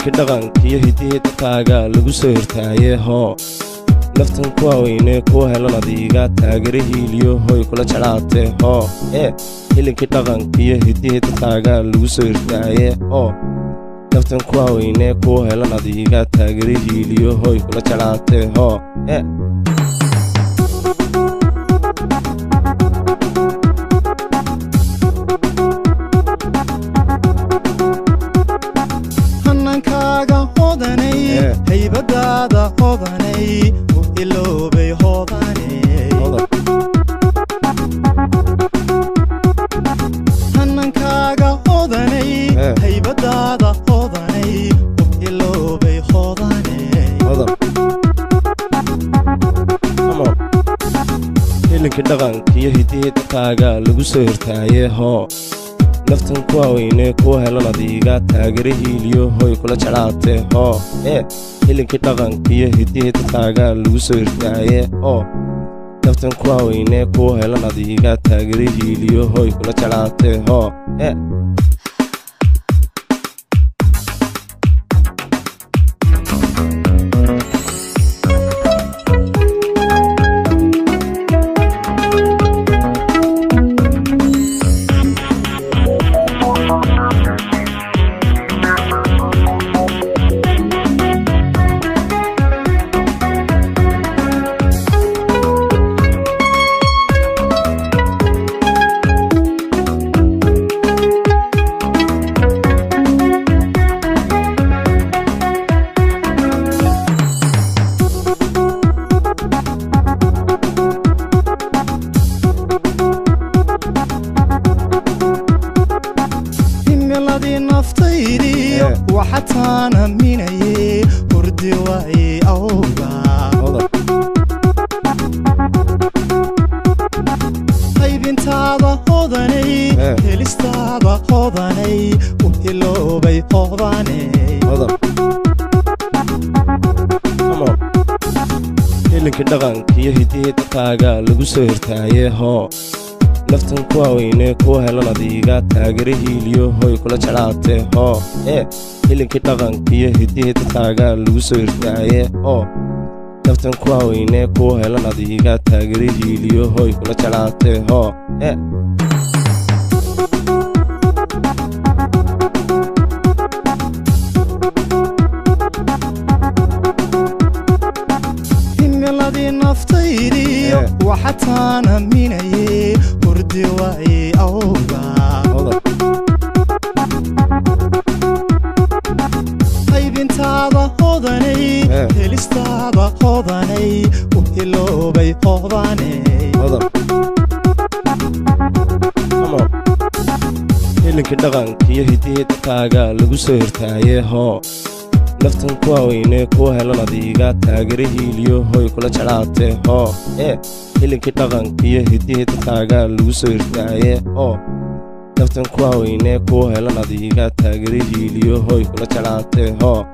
hilinka dhaqankiyo hidihi dadkaaga lagu soo hirtaaye hoo naftan kuwa weyne kuwa helan adiga taagare hiiliyo hoy kula jeclaatee hoo hilinka dhaqankiyo hidihi dadkaaga lagu soo hirtaaye hoo naftan kuwa weyne kuwa helan adiga taagare hiiliyo hoy kula jeclaatee hoo haybadaada hodanay u iloobay hodanay hanankaaga hodanay haybadaada hodanay u iloobay hodanay hilinka dhaqankiyo hidihi dadkaaga lagu soo hirtaaye hoo naftan kuwa weyne kuwa helan adiga taagare hiiliyo hoy kula jeclaatee hoo hilinka dhaqankiyo hidihi dadkaaga lagu soo hirtaaye hoo naftan kuwa weyne kuwa helan adiga taagare hiiliyo hoy kula jeclaatee hoo naftaydiyo waxataana minaye hurdi waay awga qaybintaada hodanay helistaada hodanay u iloobay hodanay hilinka dhaqankiyo hidihi dadkaaga lagu soo hirtaaye hoo naftan kuwa weyne kuwa helan adiga taagare hiiliyo hoy kula jeclaatee hoo hilinka dhaqankiyo hidihi dadkaaga lagu soo hirtaaye hoo naftan kuwa weyne kuwa helan adiga taagare hiiliyo hoy kula jeclaatee hoo naftaydiyo waxataana minaye hurdi waay awga qaybintaada hodanay helistaada hodanay u iloobay hodanay hilinka dhaqankiyo hidihi dadkaaga lagu soo hirtaaye hoo naftan kuwa weyne kuwa helan adiga taagare hiiliyo hoy kula jeclaatee hoo hilinka dhaqankiyo hidihi dadkaaga lagu soo hirtaaye hoo naftan kuwa weyne kuwa helan adiga taagare hiiliyo hoy kula jeclaatee hoo